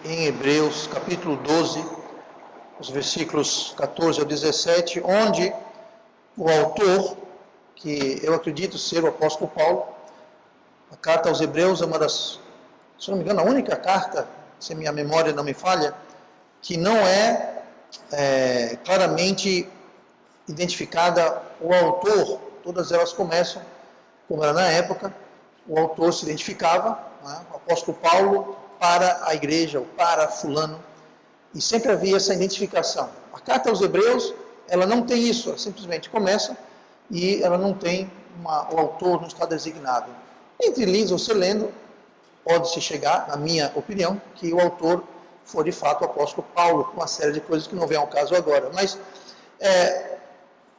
em Hebreus, capítulo 12, os versículos 14 ao 17, onde o autor, que eu acredito ser o apóstolo Paulo, a carta aos Hebreus é uma das, se não me engano, a única carta, se minha memória não me falha, que não é claramente identificada o autor. Todas elas começam, como era na época, o autor se identificava, né, o apóstolo Paulo, para a igreja, ou para fulano, e sempre havia essa identificação. A carta aos Hebreus, ela não tem isso, ela simplesmente começa e ela não tem o autor não está designado. Entre linhas, você lendo, pode-se chegar, na minha opinião, que o autor for de fato o apóstolo Paulo, com uma série de coisas que não vem ao caso agora. Mas,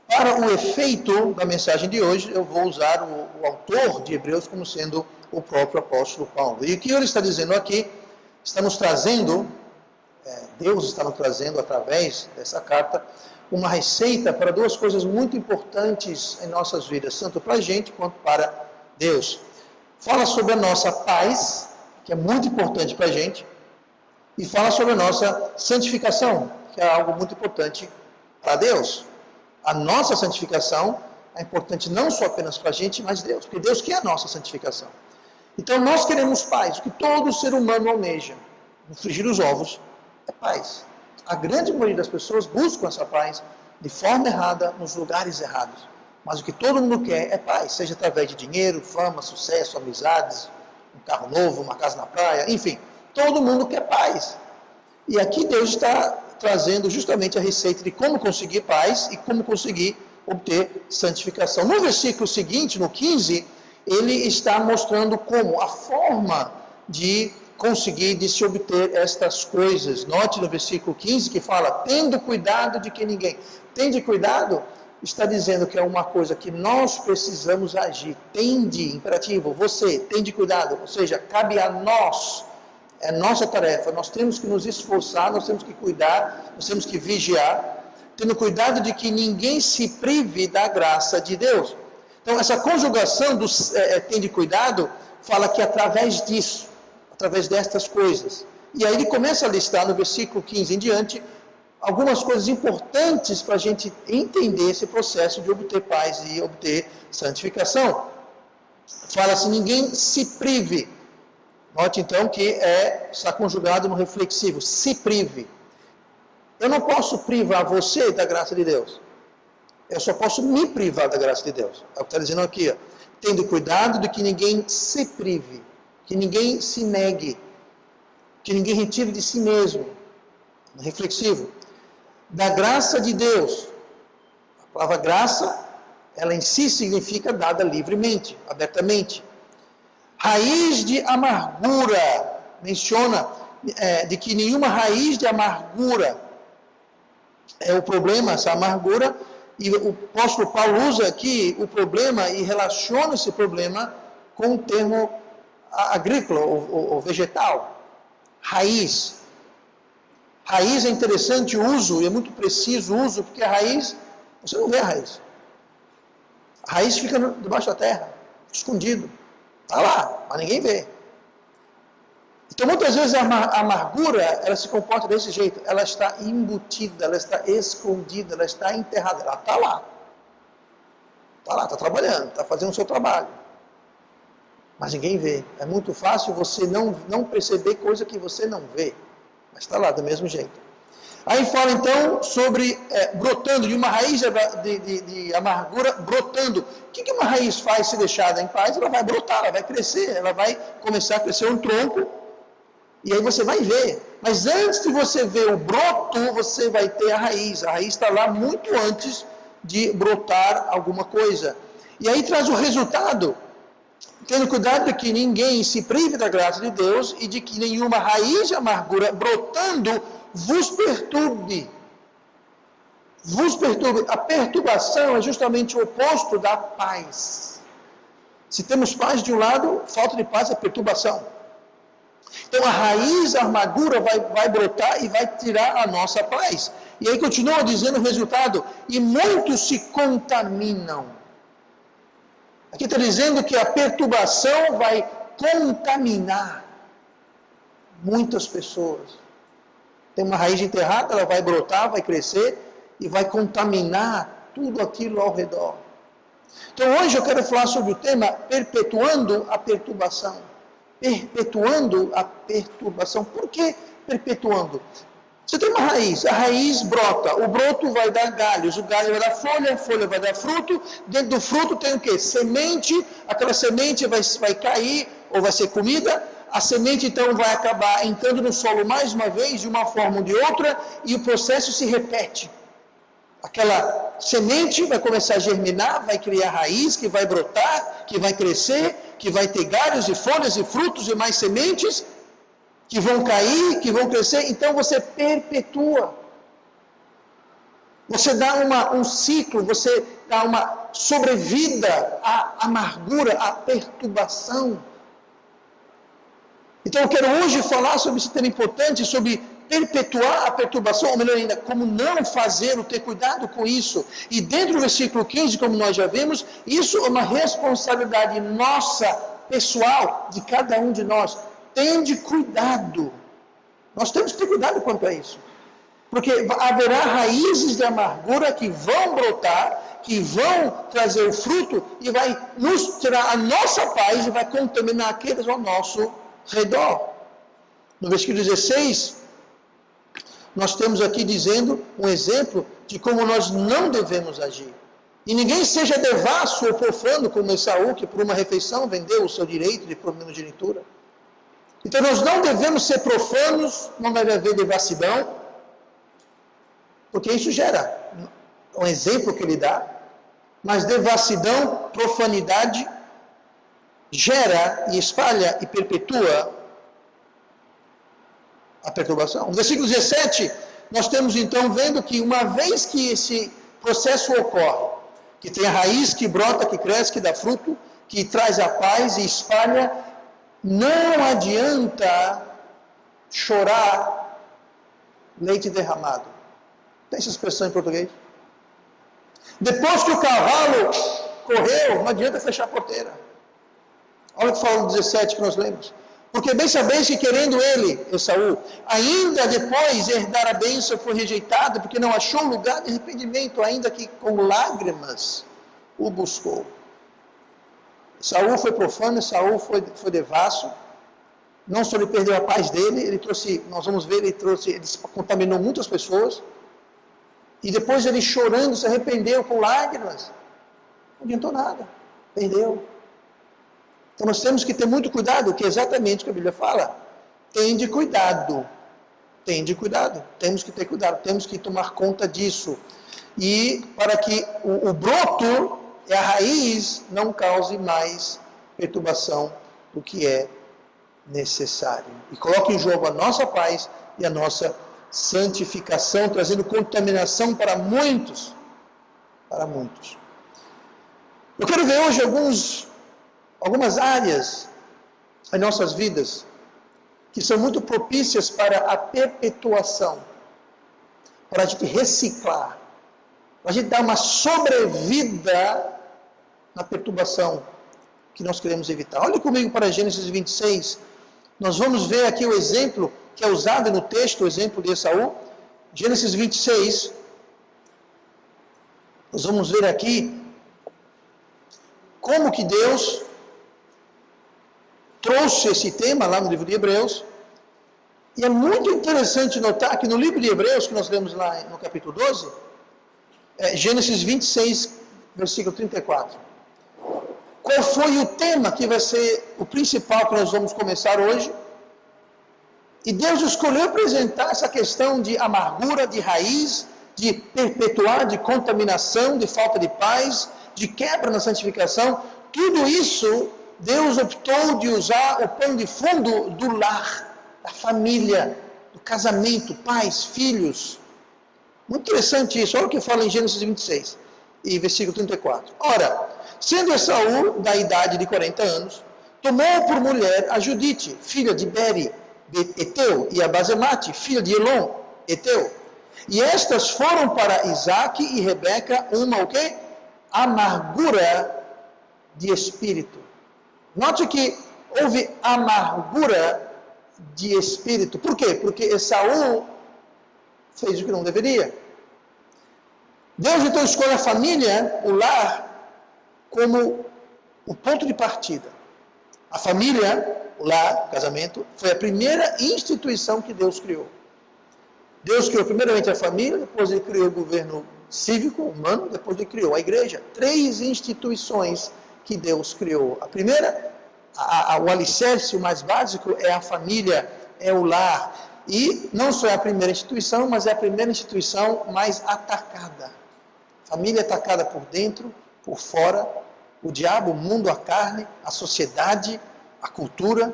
para o efeito da mensagem de hoje, eu vou usar o autor de Hebreus como sendo o próprio apóstolo Paulo. E o que ele está dizendo aqui, está nos trazendo, Deus está nos trazendo através dessa carta, uma receita para duas coisas muito importantes em nossas vidas, tanto para a gente quanto para Deus. Fala sobre a nossa paz, que é muito importante para a gente, e fala sobre a nossa santificação, que é algo muito importante para Deus. A nossa santificação é importante não só apenas para a gente, mas Deus, porque Deus quer a nossa santificação. Então nós queremos paz, o que todo ser humano almeja, no frigir dos ovos, é paz. A grande maioria das pessoas buscam essa paz de forma errada, nos lugares errados. Mas o que todo mundo quer é paz, seja através de dinheiro, fama, sucesso, amizades, um carro novo, uma casa na praia, enfim, todo mundo quer paz. E aqui Deus está trazendo justamente a receita de como conseguir paz e como conseguir obter santificação. No versículo seguinte, no 15, ele está mostrando como a forma de conseguir, de se obter estas coisas. Note no versículo 15 que fala, tendo cuidado de que ninguém... Tende cuidado, está dizendo que é uma coisa que nós precisamos agir. Tende, imperativo, você, tende cuidado. Ou seja, cabe a nós, é nossa tarefa. Nós temos que nos esforçar, nós temos que cuidar, nós temos que vigiar, tendo cuidado de que ninguém se prive da graça de Deus. Então, essa conjugação do tende cuidado, fala que através disso, através destas coisas. E aí ele começa a listar no versículo 15 em diante, algumas coisas importantes para a gente entender esse processo de obter paz e obter santificação. Fala assim, ninguém se prive. Note então que está conjugado no reflexivo, se prive. Eu não posso privar você da graça de Deus. Eu só posso me privar da graça de Deus. É o que está dizendo aqui. Ó. Tendo cuidado de que ninguém se prive, que ninguém se negue, que ninguém retire de si mesmo. Reflexivo. Da graça de Deus. A palavra graça, ela em si significa dada livremente, abertamente. Raiz de amargura, menciona de que nenhuma raiz de amargura é o problema, essa amargura, e o apóstolo Paulo usa aqui o problema e relaciona esse problema com o termo agrícola ou vegetal, raiz. Raiz é interessante o uso, e é muito preciso o uso, porque a raiz, você não vê a raiz. A raiz fica debaixo da terra, escondido. Está lá, mas ninguém vê. Então, muitas vezes a amargura, ela se comporta desse jeito. Ela está embutida, ela está escondida, ela está enterrada. Ela está lá. Está lá, está trabalhando, está fazendo o seu trabalho. Mas ninguém vê. É muito fácil você não perceber coisa que você não vê. Mas está lá do mesmo jeito. Aí fala então sobre brotando, de uma raiz de amargura brotando. O que uma raiz faz se deixada em paz? Ela vai brotar, ela vai crescer, ela vai começar a crescer um tronco, e aí você vai ver. Mas antes de você ver o broto, você vai ter a raiz. A raiz está lá muito antes de brotar alguma coisa. E aí traz o resultado, tendo cuidado de que ninguém se prive da graça de Deus e de que nenhuma raiz de amargura brotando vos perturbe. Vos perturbe. A perturbação é justamente o oposto da paz. Se temos paz de um lado, falta de paz é perturbação. Então a raiz da amargura vai brotar e vai tirar a nossa paz. E aí continua dizendo o resultado, e muitos se contaminam. Aqui está dizendo que a perturbação vai contaminar. Muitas pessoas. Tem uma raiz enterrada, ela vai brotar, vai crescer e vai contaminar tudo aquilo ao redor. Então hoje eu quero falar sobre o tema perpetuando a perturbação. Perpetuando a perturbação. Por que perpetuando? Você tem uma raiz, a raiz brota, o broto vai dar galhos, o galho vai dar folha, a folha vai dar fruto, dentro do fruto tem o quê? Semente, aquela semente vai cair ou vai ser comida, a semente então vai acabar entrando no solo mais uma vez, de uma forma ou de outra, e o processo se repete. Aquela semente vai começar a germinar, vai criar raiz, que vai brotar, que vai crescer, que vai ter galhos e folhas e frutos e mais sementes, que vão cair, que vão crescer, então você perpetua. Você dá um ciclo, você dá uma sobrevida à amargura, à perturbação. Então eu quero hoje falar sobre esse tema importante, sobre perpetuar a perturbação, ou melhor ainda, como não fazer, ter cuidado com isso. E dentro do versículo 15, como nós já vimos, isso é uma responsabilidade nossa, pessoal, de cada um de nós. Tende cuidado. Nós temos que ter cuidado quanto a isso. Porque haverá raízes de amargura que vão brotar, que vão trazer o fruto e vai nos tirar a nossa paz e vai contaminar aqueles ao nosso redor. No versículo 16, nós temos aqui dizendo um exemplo de como nós não devemos agir. E ninguém seja devasso ou profano como Esaú, que por uma refeição vendeu o seu direito de primogenitura. Então nós não devemos ser profanos, não deve haver devassidão, porque isso gera um exemplo que ele dá, mas devassidão, profanidade, gera e espalha e perpetua a perturbação. No versículo 17, nós temos então vendo que uma vez que esse processo ocorre, que tem a raiz que brota, que cresce, que dá fruto, que traz a paz e espalha, não adianta chorar leite derramado. Tem essa expressão em português? Depois que o cavalo correu, não adianta fechar a porteira. Olha o que fala no 17 que nós lemos. Porque bem sabeis que querendo ele, Esaú, ainda depois herdar a bênção, foi rejeitado, porque não achou lugar de arrependimento, ainda que com lágrimas o buscou. Esaú foi profano, Esaú foi devasso, não só ele perdeu a paz dele, ele trouxe, nós vamos ver, ele contaminou muitas pessoas, e depois ele chorando, se arrependeu com lágrimas, não adiantou nada, perdeu. Então nós temos que ter muito cuidado, que é exatamente o que a Bíblia fala, tende cuidado, temos que ter cuidado, temos que tomar conta disso, e para que o broto, a raiz, não cause mais perturbação do que é necessário. E coloque em jogo a nossa paz e a nossa santificação, trazendo contaminação para muitos. Para muitos. Eu quero ver hoje algumas áreas em nossas vidas que são muito propícias para a perpetuação, para a gente reciclar, para a gente dar uma sobrevida na perturbação que nós queremos evitar. Olhe comigo para Gênesis 26, nós vamos ver aqui o exemplo que é usado no texto, o exemplo de Esaú. Gênesis 26, nós vamos ver aqui como que Deus trouxe esse tema lá no livro de Hebreus. E é muito interessante notar que no livro de Hebreus, que nós lemos lá no capítulo 12, Gênesis 26, versículo 34. Qual foi o tema que vai ser o principal que nós vamos começar hoje? E Deus escolheu apresentar essa questão de amargura, de raiz, de perpetuar, de contaminação, de falta de paz, de quebra na santificação. Tudo isso, Deus optou de usar o pano de fundo do lar, da família, do casamento, pais, filhos. Muito interessante isso. Olha o que fala em Gênesis 26 e versículo 34. Ora, sendo Esaú da idade de 40 anos, tomou por mulher a Judite, filha de Beri, Eteu, e a Basemate, filha de Elon, Eteu. E estas foram para Isaque e Rebeca uma o quê? Amargura de espírito. Note que houve amargura de espírito. Por quê? Porque Esaú fez o que não deveria. Deus então escolhe a família, o lar, como o ponto de partida. A família, o lar, o casamento, foi a primeira instituição que Deus criou. Deus criou primeiramente a família, depois ele criou o governo cívico, humano, depois ele criou a igreja. 3 instituições que Deus criou. A primeira, o alicerce, o mais básico, é a família, é o lar. E não só é a primeira instituição, mas é a primeira instituição mais atacada. Família atacada por dentro, por fora, o diabo, o mundo, a carne, a sociedade, a cultura,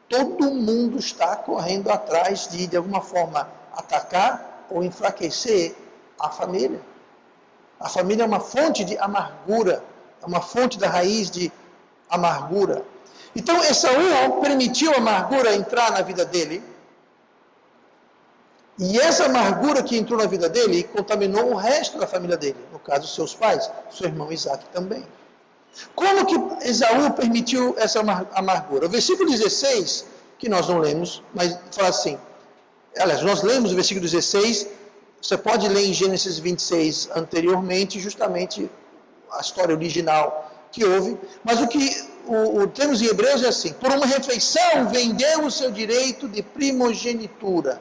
todo mundo está correndo atrás de alguma forma, atacar ou enfraquecer a família. A família é uma fonte de amargura, é uma fonte da raiz de amargura. Então, Esaú permitiu a amargura entrar na vida dele, e essa amargura que entrou na vida dele contaminou o resto da família dele, no caso, seus pais, seu irmão Isaac também. Como que Esaú permitiu essa amargura? O versículo 16, que nós não lemos, mas fala assim, aliás, nós lemos o versículo 16, você pode ler em Gênesis 26 anteriormente, justamente a história original que houve, mas o que o termo em Hebreus é assim, por uma refeição vendeu o seu direito de primogenitura.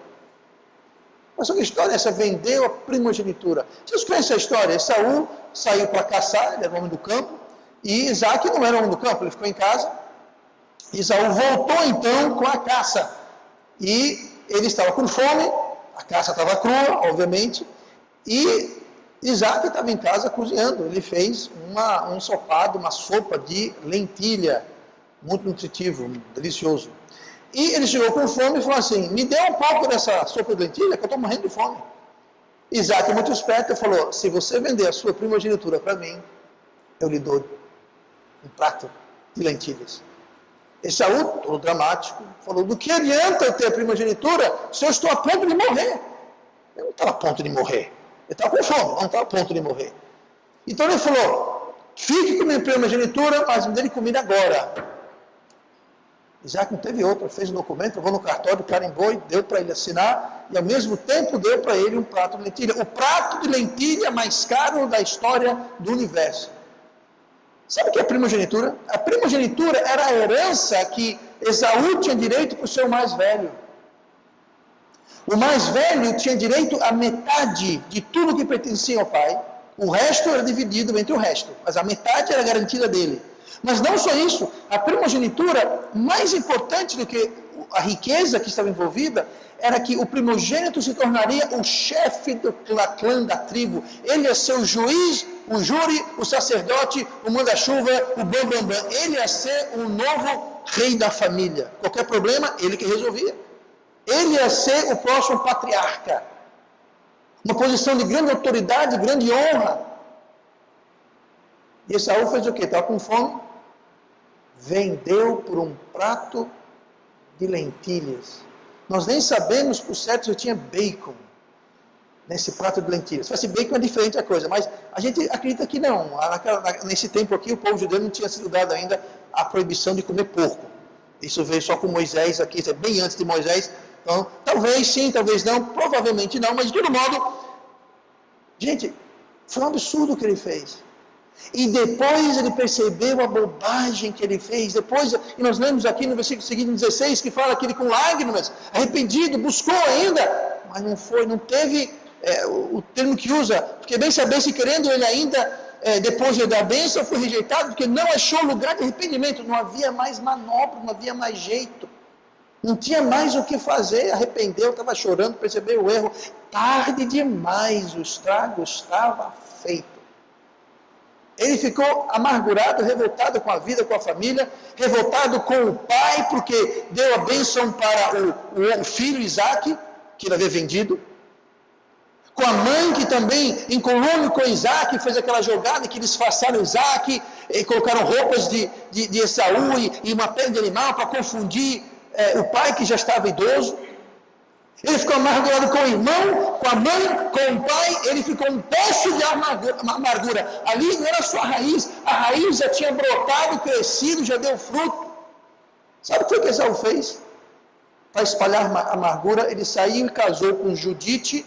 Mas só que a história é essa, vendeu a primogenitura. Vocês conhecem a história? Esaú saiu para caçar, ele era o homem do campo, e Isaac não era o homem do campo, ele ficou em casa. Esaú voltou então com a caça, e ele estava com fome, a caça estava crua, obviamente, e Isaac estava em casa cozinhando. Ele fez um ensopado, uma sopa de lentilha, muito nutritivo, delicioso. E ele chegou com fome e falou assim, me dê um pouco dessa sopa de lentilha, que eu estou morrendo de fome. Isaac, muito esperto, falou, se você vender a sua primogenitura para mim, eu lhe dou um prato de lentilhas. Esaú, todo dramático, falou, do que adianta eu ter a primogenitura se eu estou a ponto de morrer? Eu não estava a ponto de morrer. Ele estava com fome, não estava a ponto de morrer. Então ele falou, fique com a minha primogenitura, mas me dê comida agora. Isaac não teve outra, fez um documento, levou no cartório, carimbou e deu para ele assinar, e ao mesmo tempo deu para ele um prato de lentilha. O prato de lentilha mais caro da história do universo. Sabe o que é a primogenitura? A primogenitura era a herança que Esaú tinha direito para o seu mais velho. O mais velho tinha direito à metade de tudo que pertencia ao pai. O resto era dividido entre o resto, mas a metade era garantida dele. Mas não só isso, a primogenitura, mais importante do que a riqueza que estava envolvida, era que o primogênito se tornaria o chefe do clã, da tribo. Ele ia ser o juiz, o júri, o sacerdote, o manda-chuva, o bambambam. Ele ia ser o novo rei da família. Qualquer problema, ele que resolvia. Ele ia ser o próximo patriarca. Uma posição de grande autoridade, de grande honra. E Esaú fez o quê? Estava com fome. Vendeu por um prato de lentilhas. Nós nem sabemos por certo se tinha bacon nesse prato de lentilhas. Se fosse bacon é diferente a coisa, mas a gente acredita que não. Nesse tempo aqui, o povo judeu não tinha sido dado ainda a proibição de comer porco. Isso veio só com Moisés aqui, isso é bem antes de Moisés. Então, talvez sim, talvez não, provavelmente não, mas de todo modo, gente, foi um absurdo o que ele fez. E depois ele percebeu a bobagem que ele fez. Depois, e nós lemos aqui no versículo seguinte, 16, que fala que ele com lágrimas, arrependido, buscou ainda, mas não foi, não teve o termo que usa, porque bem saber se querendo ele ainda, depois da bênção, foi rejeitado, porque não achou lugar de arrependimento, não havia mais manobra, não havia mais jeito, não tinha mais o que fazer, arrependeu, estava chorando, percebeu o erro, tarde demais, o estrago estava feito. Ele ficou amargurado, revoltado com a vida, com a família, revoltado com o pai, porque deu a bênção para o filho Isaac, que ele havia vendido, com a mãe que também, em colônia com Isaac, fez aquela jogada que disfarçaram Isaac, e colocaram roupas de Esaú e uma pele de animal para confundir o pai que já estava idoso. Ele ficou amargurado com o irmão, com a mãe, com o pai, ele ficou um poço de amargura. Ali não era só a raiz já tinha brotado, crescido, já deu fruto. Sabe o que Esaú fez? para espalhar amargura, ele saiu e casou com Judite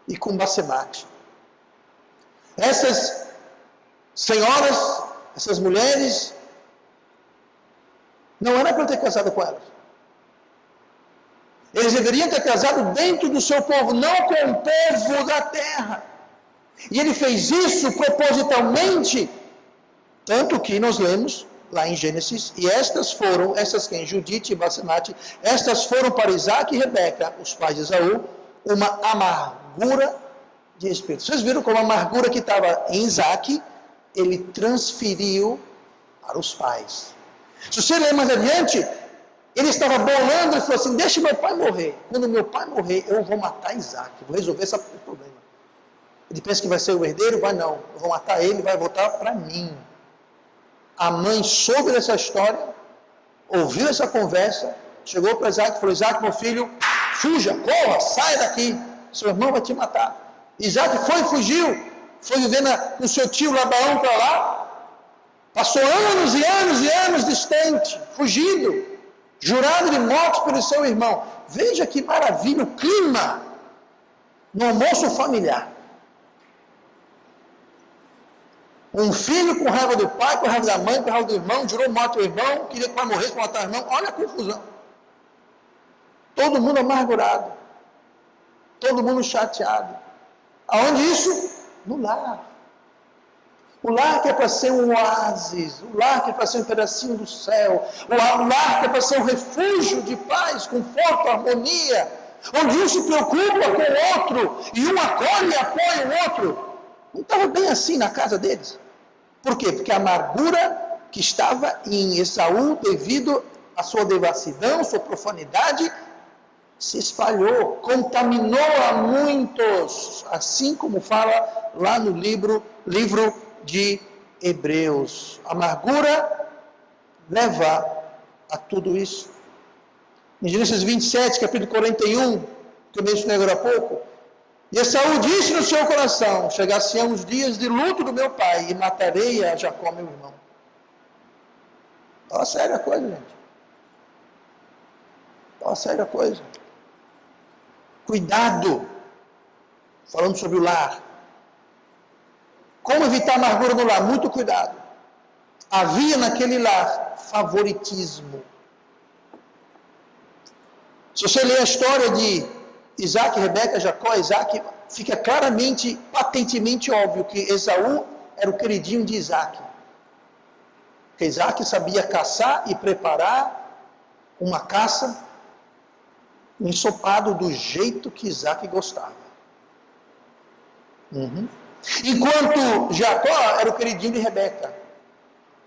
e com Basemate. Essas senhoras, essas mulheres, não era para ter casado com elas. Eles deveriam ter casado dentro do seu povo, não com o povo da terra. E ele fez isso propositalmente, tanto que nós lemos lá em Gênesis, e essas quem? Judite e Basemate, estas foram para Isaac e Rebeca, os pais de Esaú, uma amargura de espírito. Vocês viram como a amargura que estava em Isaac, ele transferiu para os pais. Se você ler mais adiante, ele estava bolando e falou assim, deixa meu pai morrer. Quando meu pai morrer, eu vou matar Isaac, vou resolver esse problema. Ele pensa que vai ser o herdeiro, vai não, eu vou matar ele, vai voltar para mim. A mãe soube dessa história, ouviu essa conversa, chegou para Isaac e falou, Isaac, meu filho, fuja, corra, saia daqui, seu irmão vai te matar. Isaac fugiu, foi viver com seu tio Labão para lá, passou anos e anos e anos distante, fugido, jurado de morte pelo seu irmão. Veja que maravilha o clima no almoço familiar. Um filho com raiva do pai, com raiva da mãe, com raiva do irmão, jurou morte ao irmão, queria que o pai morresse para matar o irmão. Olha a confusão. Todo mundo amargurado. Todo mundo chateado. Aonde isso? No lar. O lar que é para ser um oásis, o lar que é para ser um pedacinho do céu, o lar que é para ser um refúgio de paz, conforto, harmonia, onde um se preocupa com o outro e um acolhe e apoia o outro. Não estava bem assim na casa deles. Por quê? Porque a amargura que estava em Esaú, devido à sua devassidão, sua profanidade, se espalhou, contaminou a muitos, assim como fala lá no livro de Hebreus. A amargura leva a tudo isso. Em Gênesis 27, capítulo 41, que eu mencionei agora há pouco, e Esaú disse no seu coração, chegar-se-ão os dias de luto do meu pai, e matarei a Jacó, meu irmão. Estava séria a coisa, gente. Estava séria a coisa. Cuidado, falando sobre o lar. Como evitar amargura no lar? Muito cuidado. Havia naquele lar favoritismo. Se você ler a história de Isaac, Rebeca, Jacó, Isaac, fica claramente, patentemente óbvio que Esaú era o queridinho de Isaac. Porque Isaac sabia caçar e preparar uma caça, um ensopado do jeito que Isaac gostava. Enquanto Jacó era o queridinho de Rebeca.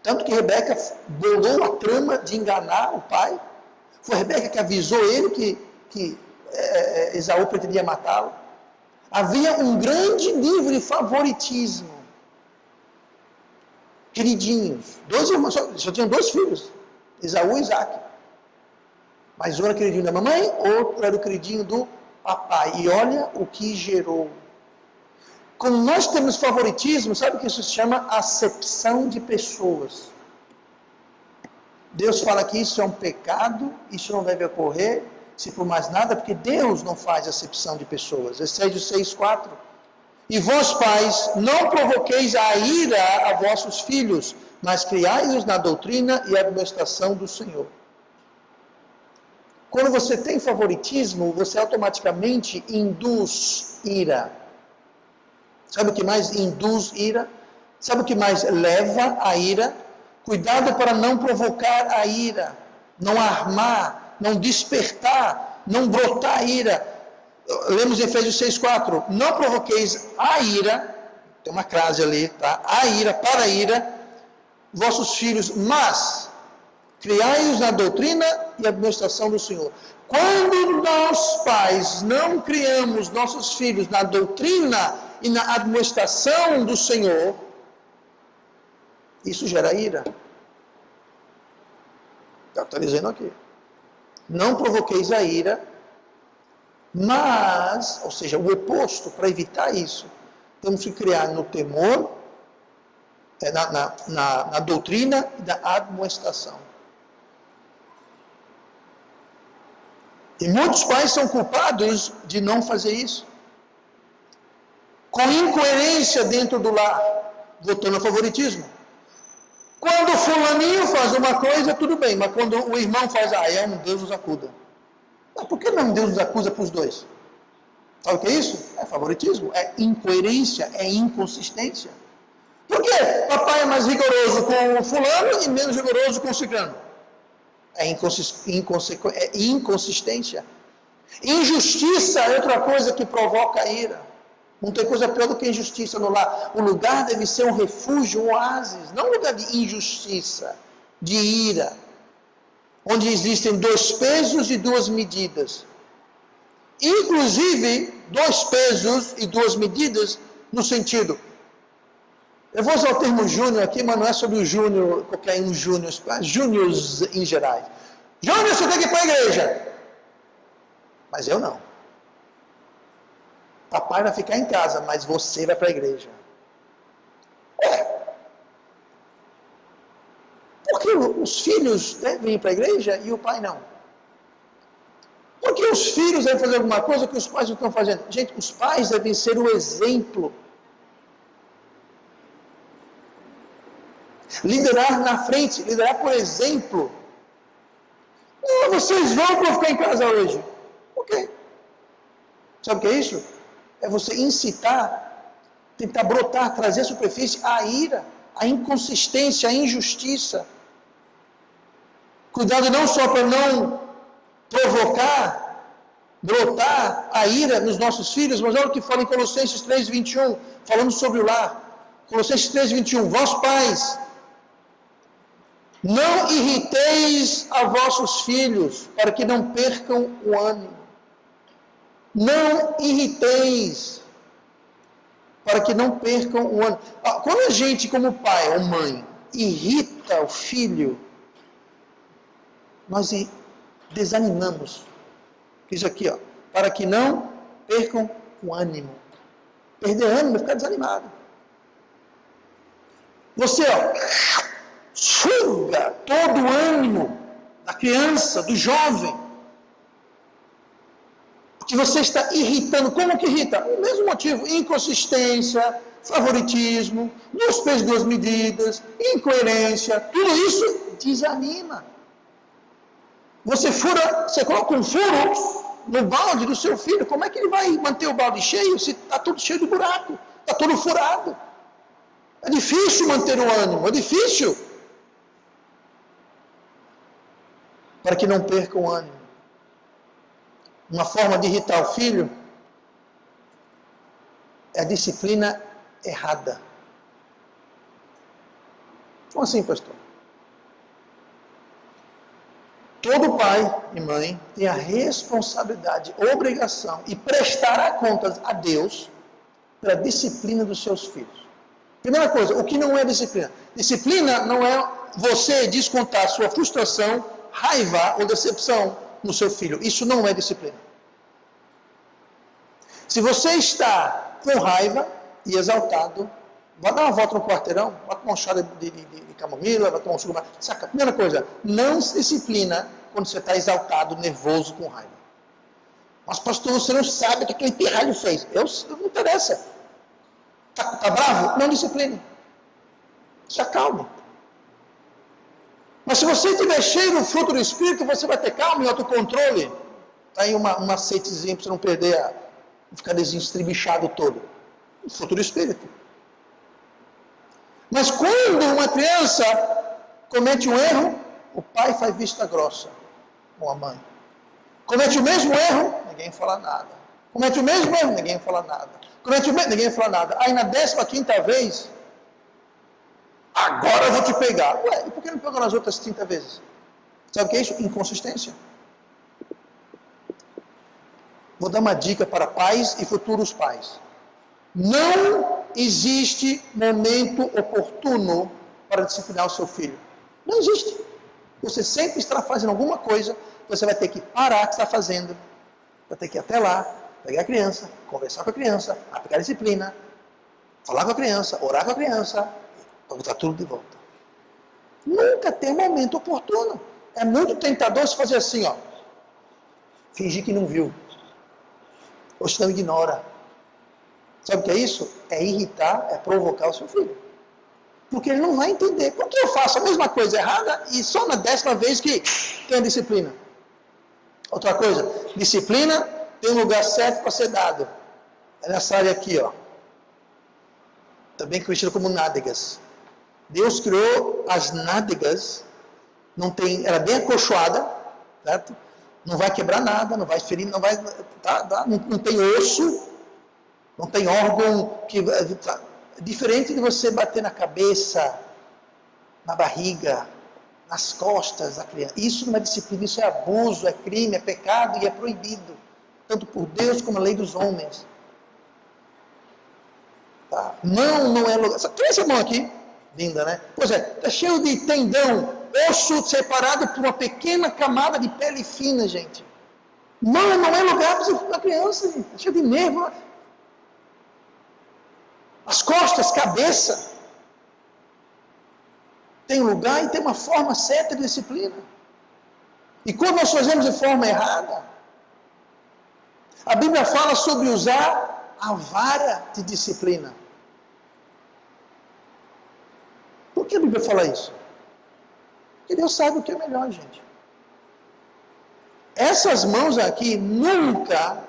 Tanto que Rebeca bolou a trama de enganar o pai. Foi Rebeca que avisou ele que Esaú pretendia matá-lo. Havia um grande nível de favoritismo. Queridinhos. Dois irmãos, só tinham dois filhos. Esaú e Isaac. Mas um era o queridinho da mamãe, outro era o queridinho do papai. E olha o que gerou. Quando nós temos favoritismo, sabe o que isso se chama? Acepção de pessoas. Deus fala que isso é um pecado, isso não deve ocorrer, se por mais nada, porque Deus não faz acepção de pessoas. Efésios 6:4. E vós, pais, não provoqueis a ira a vossos filhos, mas criai-os na doutrina e admoestação do Senhor. Quando você tem favoritismo, você automaticamente induz ira. Sabe o que mais induz ira? Sabe o que mais leva a ira? Cuidado para não provocar a ira, não armar, não despertar, não brotar a ira. Lemos em Efésios 6:4, não provoqueis a ira, tem uma crase ali, tá? A ira, para a ira, vossos filhos, mas criai-os na doutrina e administração do Senhor. Quando nós, pais, não criamos nossos filhos na doutrina e na administração do Senhor, isso gera ira. Está dizendo aqui. Não provoqueis a ira, mas, ou seja, o oposto, para evitar isso, temos que criar no temor, na doutrina e na admoestação. E muitos pais são culpados de não fazer isso. Com incoerência dentro do lar, voltando ao favoritismo. Quando o fulaninho faz uma coisa, tudo bem, mas quando o irmão faz, Deus nos acuda. Mas por que não Deus nos acusa para os dois? Sabe o que é isso? É favoritismo, é incoerência, é inconsistência. Por quê? Papai é mais rigoroso com o fulano e menos rigoroso com o ciclano. É inconsistência. Injustiça é outra coisa que provoca ira. Não tem coisa pior do que injustiça no lar. O lugar deve ser um refúgio, um oásis, não um lugar de injustiça, de ira, onde existem 2 pesos e 2 medidas. Inclusive, 2 pesos e 2 medidas no sentido, eu vou usar o termo júnior aqui, mas não é sobre o júnior, qualquer um júnior, júniors em geral. Júnior, você tem que ir para a igreja. Mas eu não. Papai vai ficar em casa, mas você vai para a igreja. Porque os filhos devem ir para a igreja e o pai não? Porque os filhos devem fazer alguma coisa que os pais não estão fazendo? Gente, os pais devem ser o exemplo. Liderar na frente, liderar por exemplo. Não, vocês vão para ficar em casa hoje. Por quê? Sabe o que é isso? É você incitar, tentar brotar, trazer à superfície a ira, a inconsistência, a injustiça. Cuidado não só para não provocar, brotar a ira nos nossos filhos, mas olha o que fala em Colossenses 3:21, falando sobre o lar. Colossenses 3:21, vós pais, não irriteis a vossos filhos, para que não percam o ânimo. Não irriteis, para que não percam o ânimo. Quando a gente, como pai ou mãe, irrita o filho, nós desanimamos. Isso aqui, para que não percam o ânimo. Perder ânimo é ficar desanimado. Você, suga todo o ânimo da criança, do jovem. Porque você está irritando. Como que irrita? O mesmo motivo. Inconsistência, favoritismo, 2 pesos, 2 medidas, incoerência. Tudo isso desanima. Você coloca um furo no balde do seu filho. Como é que ele vai manter o balde cheio se está tudo cheio de buraco? Está todo furado. É difícil manter o ânimo. É difícil. Para que não perca o ânimo. Uma forma de irritar o filho é a disciplina errada. Como assim, pastor? Todo pai e mãe tem a responsabilidade, obrigação e prestará contas a Deus pela disciplina dos seus filhos. Primeira coisa, o que não é disciplina? Disciplina não é você descontar sua frustração, raiva ou decepção no seu filho. Isso não é disciplina. Se você está com raiva e exaltado, vai dar uma volta no quarteirão, vai tomar um chá de camomila, vai tomar um suco. Saca? Primeira coisa, não se disciplina quando você está exaltado, nervoso, com raiva. Mas pastor, você não sabe o que aquele pirralho fez. Não interessa. Está bravo? Não disciplina. Se acalme. Mas se você estiver cheio do fruto do Espírito, você vai ter calma e autocontrole. Está aí um macetezinho para você não perder, não ficar desestribichado todo. O fruto do Espírito. Mas quando uma criança comete um erro, o pai faz vista grossa, ou a mãe. Comete o mesmo erro, ninguém fala nada. Comete o mesmo erro, ninguém fala nada. Ninguém fala nada. Aí na 15ª vez, agora eu vou te pegar. Ué, e por que não pegou nas outras 30 vezes? Sabe o que é isso? Inconsistência. Vou dar uma dica para pais e futuros pais. Não existe momento oportuno para disciplinar o seu filho. Não existe. Você sempre estará fazendo alguma coisa, você vai ter que parar o que está fazendo, vai ter que ir até lá, pegar a criança, conversar com a criança, aplicar a disciplina, falar com a criança, orar com a criança, para botar tudo de volta. Nunca tem momento oportuno. É muito tentador se fazer assim, Fingir que não viu. Ou senão ignora. Sabe o que é isso? É irritar, é provocar o seu filho. Porque ele não vai entender. Por que eu faço a mesma coisa errada e só na 10ª vez que tem a disciplina? Outra coisa, disciplina tem um lugar certo para ser dado. É nessa área aqui, ó. Também conhecido como nádegas. Deus criou as nádegas, ela é bem acolchoada, certo? Não vai quebrar nada, não vai ferir, não vai, não tem osso, não tem órgão que diferente de você bater na cabeça, na barriga, nas costas da criança. Isso não é disciplina, isso é abuso, é crime, é pecado e é proibido, tanto por Deus como a lei dos homens. Tá? Não é lugar. Tem essa mão aqui, linda, né? Pois é, está cheio de tendão, osso separado por uma pequena camada de pele fina, gente. Não é lugar para criança, gente. Está cheio de nervo. As costas, cabeça. Tem lugar e tem uma forma certa de disciplina. E quando nós fazemos de forma errada, a Bíblia fala sobre usar a vara de disciplina. Por que a Bíblia fala isso? Porque Deus sabe o que é melhor, gente. Essas mãos aqui nunca,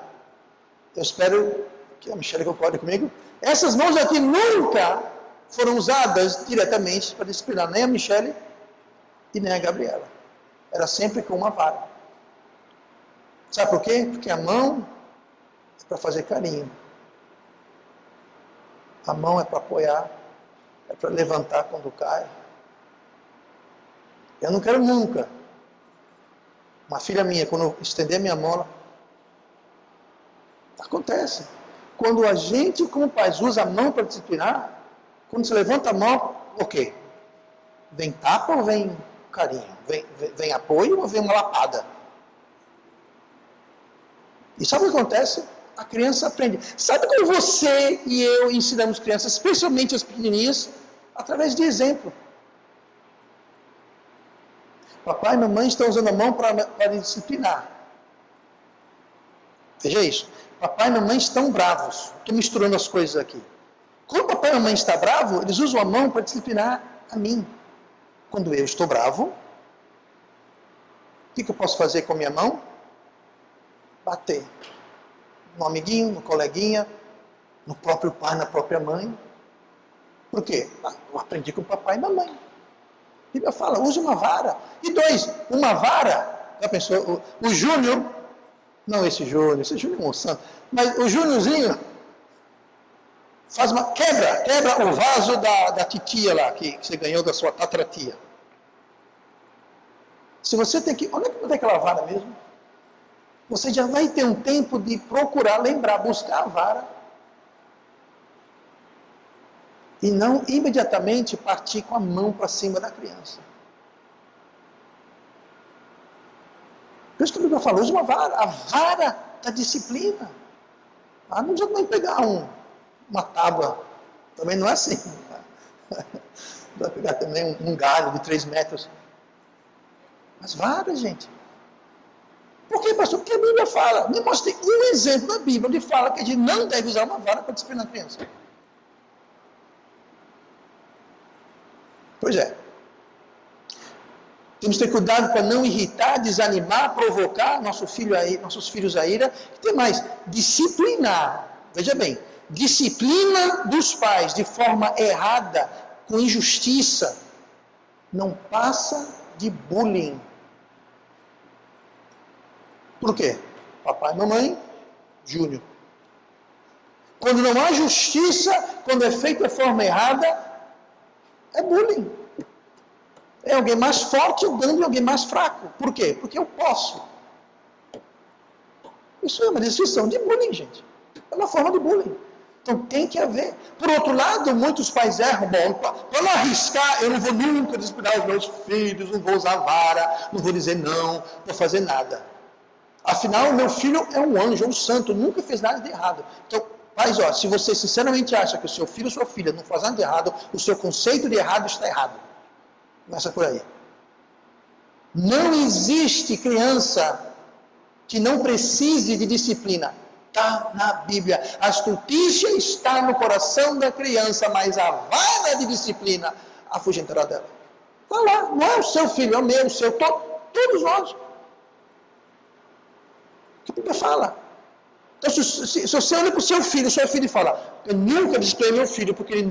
eu espero que a Michelle concorde comigo, essas mãos aqui nunca foram usadas diretamente para disciplinar nem a Michelle e nem a Gabriela. Era sempre com uma vara. Sabe por quê? Porque a mão é para fazer carinho. A mão é para apoiar, é para levantar quando cai. Eu não quero nunca. Uma filha minha, quando eu estender minha mão, acontece. Quando a gente, como pais, usa a mão para disciplinar, quando você levanta a mão, o quê? Vem tapa ou vem carinho? Vem apoio ou vem uma lapada? E sabe o que acontece? A criança aprende. Sabe como você e eu ensinamos crianças, especialmente as pequenininhas, através de exemplo? Papai e mamãe estão usando a mão para disciplinar. Veja isso. Papai e mamãe estão bravos. Estou misturando as coisas aqui. Quando o papai e a mamãe estão bravos, eles usam a mão para disciplinar a mim. Quando eu estou bravo, o que eu posso fazer com a minha mão? Bater. No amiguinho, no coleguinha, no próprio pai, na própria mãe. Por quê? Eu aprendi com o papai e mamãe. A Bíblia fala, use uma vara. E 2, uma vara, já pensou? O Júnior, não esse Júnior é um santo, mas o Júniorzinho faz quebra o vaso da titia lá, que você ganhou da sua tatratia. Se você tem que, onde é que tem aquela vara mesmo? Você já vai ter um tempo de procurar, lembrar, buscar a vara. E não imediatamente partir com a mão para cima da criança. Por isso que a Bíblia falou, usa uma vara. A vara da disciplina. Não adianta nem pegar uma tábua. Também não é assim. Vai pegar também um galho de 3 metros. Mas vara, gente. Por que, pastor? Porque a Bíblia fala. Me mostre um exemplo na Bíblia onde fala que a gente não deve usar uma vara para disciplinar a criança. Pois é. Temos que ter cuidado para não irritar, desanimar, provocar nossos filhos a ira. E tem mais, disciplinar. Veja bem, disciplina dos pais de forma errada, com injustiça, não passa de bullying. Por quê? Papai e mamãe, Júnior. Quando não há justiça, quando é feito de forma errada, é bullying. É alguém mais forte dando alguém mais fraco. Por quê? Porque eu posso. Isso é uma descrição de bullying, gente. É uma forma de bullying. Então tem que haver. Por outro lado, muitos pais erram. Bom, para não arriscar, eu não vou nunca disciplinar os meus filhos, não vou usar vara, não vou dizer não, não vou fazer nada. Afinal, meu filho é um anjo, é um santo, nunca fez nada de errado. Então, pais, se você sinceramente acha que o seu filho ou sua filha não faz nada de errado, o seu conceito de errado está errado. Começa por aí. Não existe criança que não precise de disciplina. Está na Bíblia. A estultícia está no coração da criança, mas a vara de disciplina afugentará dela. Está lá, não é o seu filho, é o meu, o seu, todos nós. O que a Bíblia fala? Então, se você olha para o seu filho fala, eu nunca disciplinei meu filho, porque eu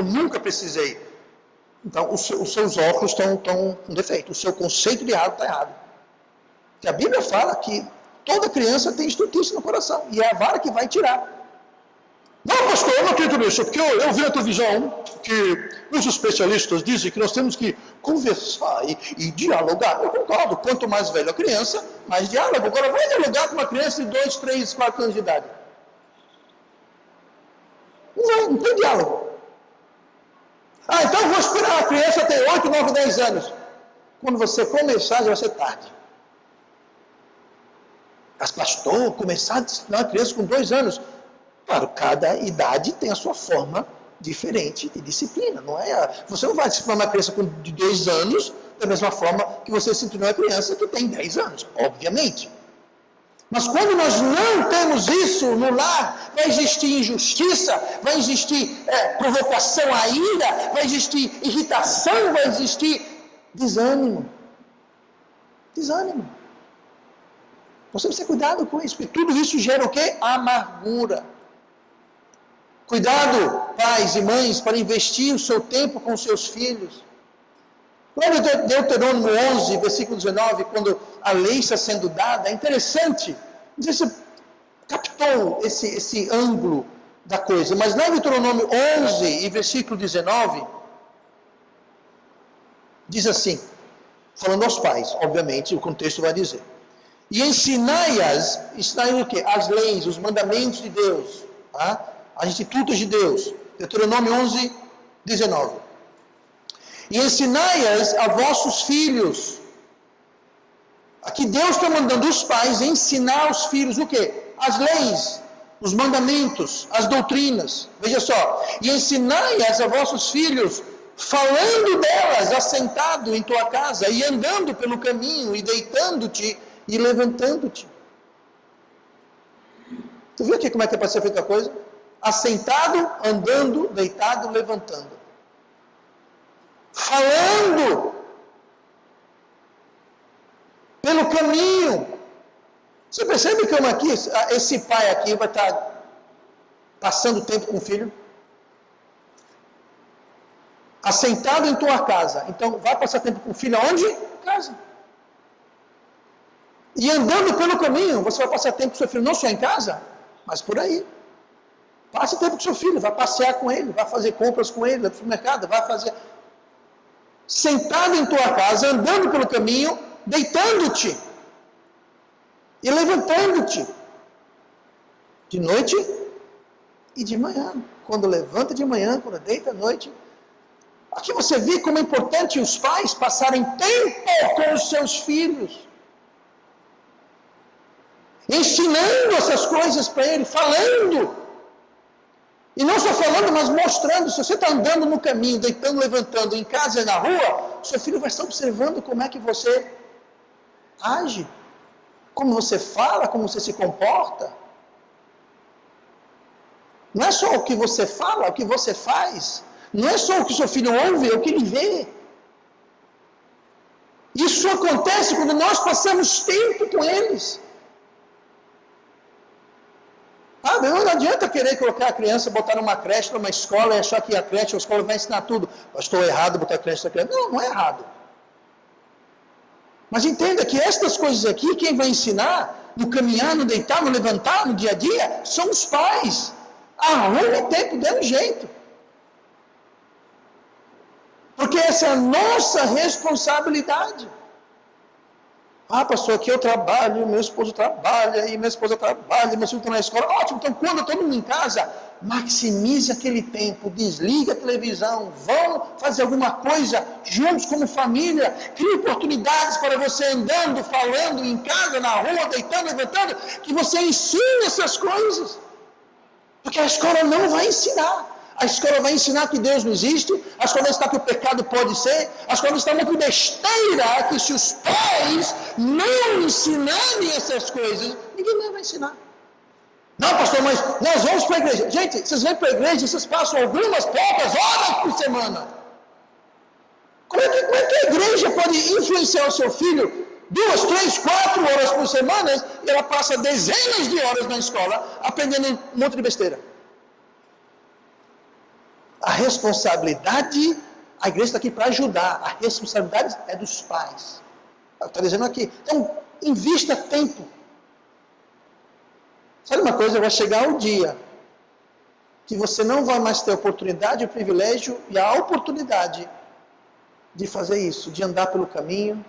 nunca precisei. Então, os seus óculos estão com defeito, o seu conceito de errado está errado. Porque a Bíblia fala que toda criança tem estultícia no coração, e é a vara que vai tirar. Não, pastor, eu não acredito nisso, porque eu vi na televisão que os especialistas dizem que nós temos que conversar e dialogar. Eu concordo, quanto mais velha a criança, mais diálogo. Agora, vai dialogar com uma criança de 2, 3, 4 anos de idade. Não tem diálogo. Então eu vou esperar a criança ter 8, 9, 10 anos. Quando você começar, já vai ser tarde. Mas pastor, começar a disciplinar a criança com 2 anos. Claro, cada idade tem a sua forma diferente de disciplina, não é? Você não vai disciplinar uma criança de 2 anos da mesma forma que você disciplinou a criança que tem 10 anos, obviamente. Mas quando nós não temos isso no lar, vai existir injustiça, vai existir provocação à ira, vai existir irritação, vai existir desânimo. Desânimo. Você precisa ter cuidado com isso, porque tudo isso gera o quê? Amargura. Cuidado, pais e mães, para investir o seu tempo com os seus filhos. Lembra de Deuteronômio 11, versículo 19, quando a lei está sendo dada? É interessante. Não sei se você captou esse ângulo da coisa, mas lá em Deuteronômio 11, e versículo 19, diz assim, falando aos pais, obviamente, o contexto vai dizer. E ensinai-as o quê? As leis, os mandamentos de Deus, tá? As institutos de Deus. Deuteronômio 11, 19. E ensinai-as a vossos filhos. Aqui Deus está mandando os pais ensinar aos filhos o quê? As leis, os mandamentos, as doutrinas. Veja só. E ensinai-as a vossos filhos, falando delas, assentado em tua casa, e andando pelo caminho, e deitando-te, e levantando-te. Tu viu aqui como é que é para ser feita a coisa? Assentado, andando, deitado, levantando. Falando pelo caminho. Você percebe como aqui, esse pai aqui vai estar passando tempo com o filho? Assentado em tua casa. Então, vai passar tempo com o filho aonde? Casa. E andando pelo caminho, você vai passar tempo com seu filho, não só em casa, mas por aí. Passe tempo com seu filho, vai passear com ele, vai fazer compras com ele, vai para o mercado, vai fazer... Sentado em tua casa, andando pelo caminho, deitando-te e levantando-te. De noite e de manhã. Quando levanta de manhã, quando deita à noite. Aqui você vê como é importante os pais passarem tempo com os seus filhos. Ensinando essas coisas para ele, falando. E não só falando, mas mostrando. Se você está andando no caminho, deitando, levantando, em casa e na rua, seu filho vai estar observando como é que você age, como você fala, como você se comporta. Não é só o que você fala, é o que você faz. Não é só o que seu filho ouve, é o que ele vê. Isso acontece quando nós passamos tempo com eles. Não adianta querer colocar a criança, botar numa creche, numa escola e achar que a creche ou a escola vai ensinar tudo. Eu estou errado botar a creche na criança. Não é errado. Mas entenda que estas coisas aqui, quem vai ensinar, no caminhar, no deitar, no levantar, no dia a dia, são os pais. Arrume tempo, dê um jeito. Porque essa é a nossa responsabilidade. Pastor, aqui eu trabalho, meu esposo trabalha, e minha esposa trabalha, meu filho está na escola. Ótimo, então quando todo mundo em casa, maximize aquele tempo, desliga a televisão, vão fazer alguma coisa juntos como família, crie oportunidades para você andando, falando em casa, na rua, deitando, levantando, que você ensine essas coisas. Porque a escola não vai ensinar. A escola vai ensinar que Deus não existe, a escola vai ensinar que o pecado pode ser, a escola vai ensinar muito besteira, que se os pais não ensinarem essas coisas, ninguém mais vai ensinar. Não, pastor, mas nós vamos para a igreja. Gente, vocês vêm para a igreja, vocês passam algumas poucas horas por semana. Como é que a igreja pode influenciar o seu filho 2, 3, 4 horas por semana e ela passa dezenas de horas na escola aprendendo um monte de besteira? A responsabilidade, a igreja está aqui para ajudar, a responsabilidade é dos pais. Está dizendo aqui, então invista tempo. Sabe uma coisa, vai chegar o dia que você não vai mais ter a oportunidade, o privilégio e a oportunidade de fazer isso, de andar pelo caminho,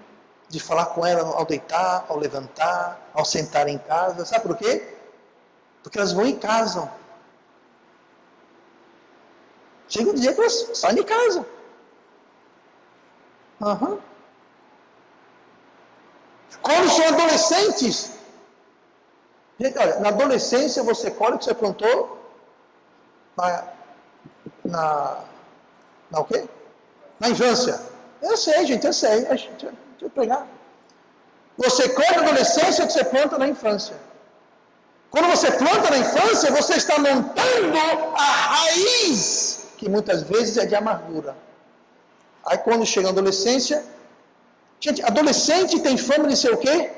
de falar com ela ao deitar, ao levantar, ao sentar em casa. Sabe por quê? Porque elas vão e casam. Chega um dia que elas saem de casa. Quando são adolescentes, gente, olha, na adolescência você colhe o que você plantou na o quê? Na infância. Eu sei, gente, eu sei. Deixa eu pegar. Você colhe na adolescência o que você planta na infância. Quando você planta na infância, você está montando a raiz, que muitas vezes é de amargura. Aí quando chega a adolescência, gente, adolescente tem fama de ser o quê?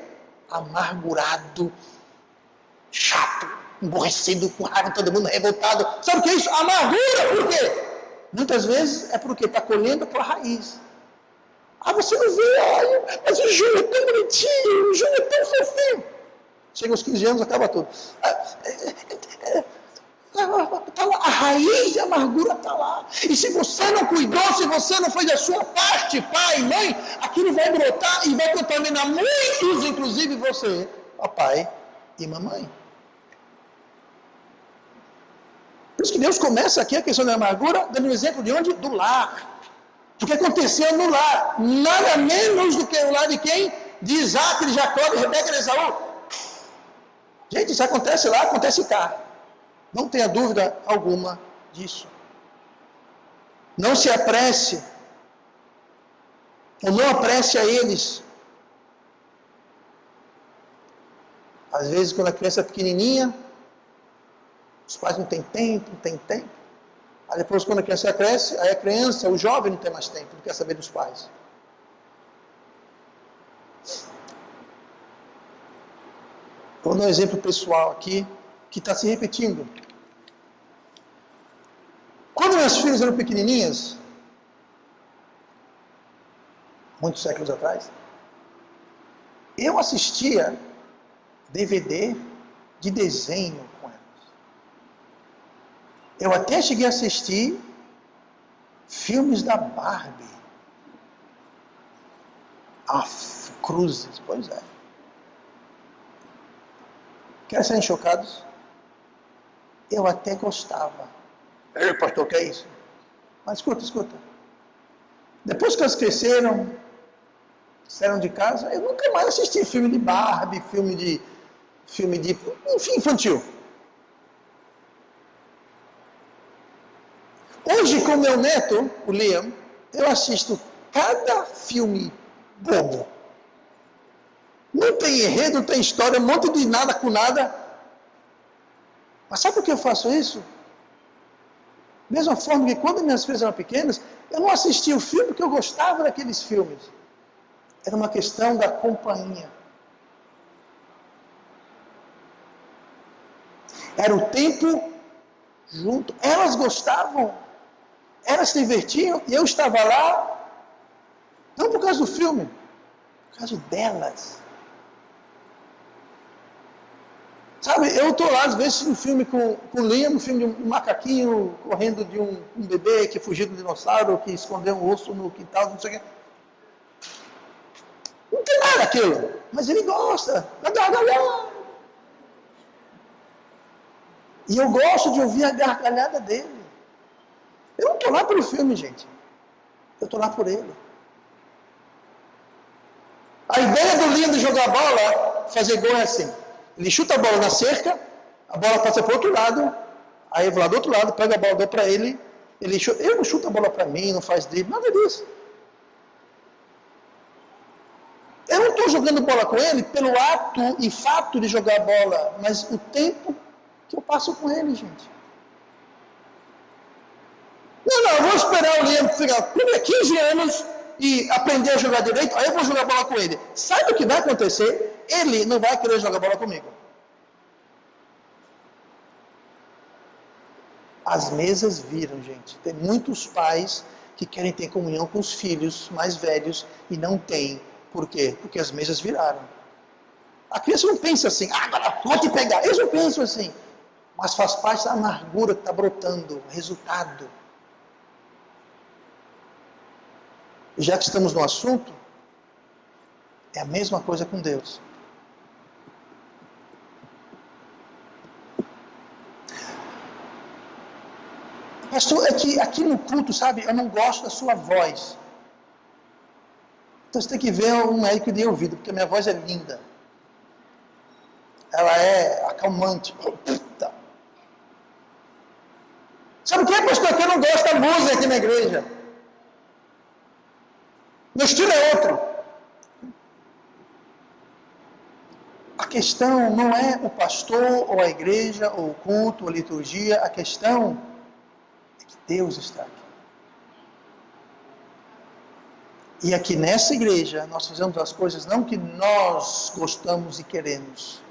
Amargurado, chato, emborrecido, com raiva, todo mundo revoltado. Sabe o que é isso? Amargura, por quê? Muitas vezes é porque está colhendo a tua raiz. Ah, você não vê, olha, mas o Júnior é tão bonitinho, o Júnior é tão fofinho. Chega aos 15 anos, acaba tudo. Tá lá, a raiz de amargura está lá. E se você não cuidou, se você não fez a sua parte, pai, mãe, aquilo vai brotar e vai contaminar muitos, inclusive você, papai e mamãe. Por isso que Deus começa aqui a questão da amargura, dando um exemplo de onde? Do lar. O que aconteceu no lar, nada menos do que o lar de quem? De Isaac, de Jacó, de Rebeca, de Esaú. Gente, isso acontece lá, acontece cá. Não tenha dúvida alguma disso. Não se apresse, ou não apresse a eles. Às vezes, quando a criança é pequenininha, os pais não têm tempo, Aí depois, quando a criança cresce, aí a criança, o jovem não tem mais tempo, não quer saber dos pais. Vou dar um exemplo pessoal aqui, que está se repetindo. Quando minhas filhas eram pequenininhas, muitos séculos atrás, eu assistia DVD de desenho com elas. Eu até cheguei a assistir filmes da Barbie. Cruzes, pois é. Querem serem chocados? Eu até gostava. Ei, pastor, o que é isso? Mas escuta. Depois que elas cresceram, saíram de casa, eu nunca mais assisti filme de Barbie, filme de, enfim, infantil. Hoje, com meu neto, o Liam, eu assisto cada filme bobo. Não tem enredo, não tem história, um monte de nada com nada. Mas sabe por que eu faço isso? Mesma forma que quando minhas filhas eram pequenas, eu não assistia o filme porque eu gostava daqueles filmes. Era uma questão da companhia. Era o tempo junto. Elas gostavam. Elas se divertiam e eu estava lá, não por causa do filme, por causa delas. Sabe, eu estou lá, às vezes, no filme com o Liam, no filme de um macaquinho correndo de um bebê que fugiu do dinossauro, que escondeu um osso no quintal, não sei o quê. Não tem nada aquilo, mas ele gosta. E eu gosto de ouvir a gargalhada dele. Eu não estou lá pelo filme, gente. Eu estou lá por ele. A ideia do Liam de jogar bola, fazer gol é assim. Ele chuta a bola na cerca, a bola passa para o outro lado, Aí eu vou lá do outro lado, pega a bola, dou para ele não chuta a bola para mim, não faz drible, nada disso. Eu não estou jogando bola com ele pelo ato e fato de jogar bola, mas o tempo que eu passo com ele, gente. Não, eu vou esperar o Liam ficar 15 anos e aprender a jogar direito, aí eu vou jogar bola com ele. Sabe o que vai acontecer? Ele não vai querer jogar bola comigo. As mesas viram, gente. Tem muitos pais que querem ter comunhão com os filhos mais velhos e não têm. Por quê? Porque as mesas viraram. A criança não pensa assim, agora vou te pegar. Eles não pensam assim. Mas faz parte da amargura que está brotando, resultado. E já que estamos no assunto, é a mesma coisa com Deus. Pastor, é que aqui no culto, sabe, eu não gosto da sua voz. Então você tem que ver um médico de ouvido, porque a minha voz é linda. Ela é acalmante. Puta. Sabe o que, pastor? Que eu não gosto da música aqui na igreja. Meu estilo é outro. A questão não é o pastor, ou a igreja, ou o culto, ou a liturgia. A questão é que Deus está aqui. E aqui nessa igreja, nós fazemos as coisas não que nós gostamos e queremos,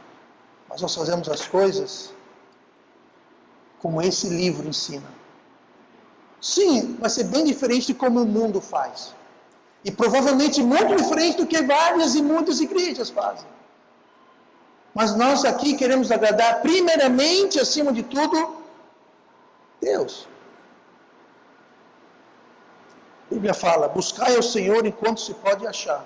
mas nós fazemos as coisas como esse livro ensina. Sim, vai ser bem diferente de como o mundo faz. E provavelmente muito diferente do que várias e muitas igrejas fazem. Mas nós aqui queremos agradar primeiramente, acima de tudo, Deus. A Bíblia fala, buscai ao Senhor enquanto se pode achar.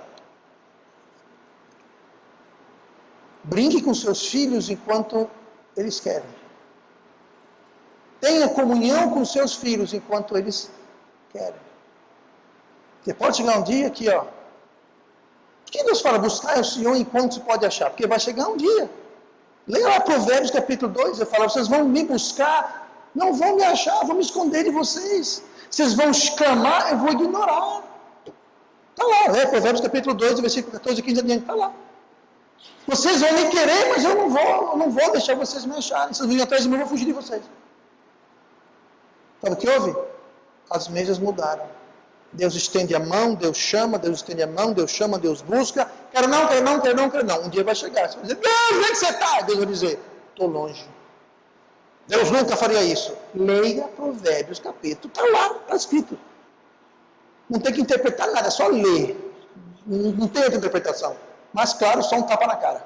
Brinque com seus filhos enquanto eles querem. Tenha comunhão com seus filhos enquanto eles querem. Porque pode chegar um dia aqui, ó. Por que Deus fala, buscai ao Senhor enquanto se pode achar? Porque vai chegar um dia. Leia lá Provérbios capítulo 2, ele fala, vocês vão me buscar, não vão me achar, vão me esconder de vocês. Vocês vão clamar, eu vou ignorar. Está lá, Provérbios capítulo 2, versículo 14 e 15 adiante, está lá. Vocês vão me querer, mas eu não vou deixar vocês me acharem. Vocês vêm atrás de mim, eu vou fugir de vocês. Sabe o que houve? As mesas mudaram. Deus estende a mão, Deus chama, Deus estende a mão, Deus chama, Deus busca. Quero não. Um dia vai chegar. Você vai dizer, Deus, onde é que você está? Deus vai dizer, estou longe. Deus nunca faria isso. Leia Provérbios capítulo, está lá, está escrito. Não tem que interpretar nada, é só ler. Não tem outra interpretação. Mas claro, só um tapa na cara.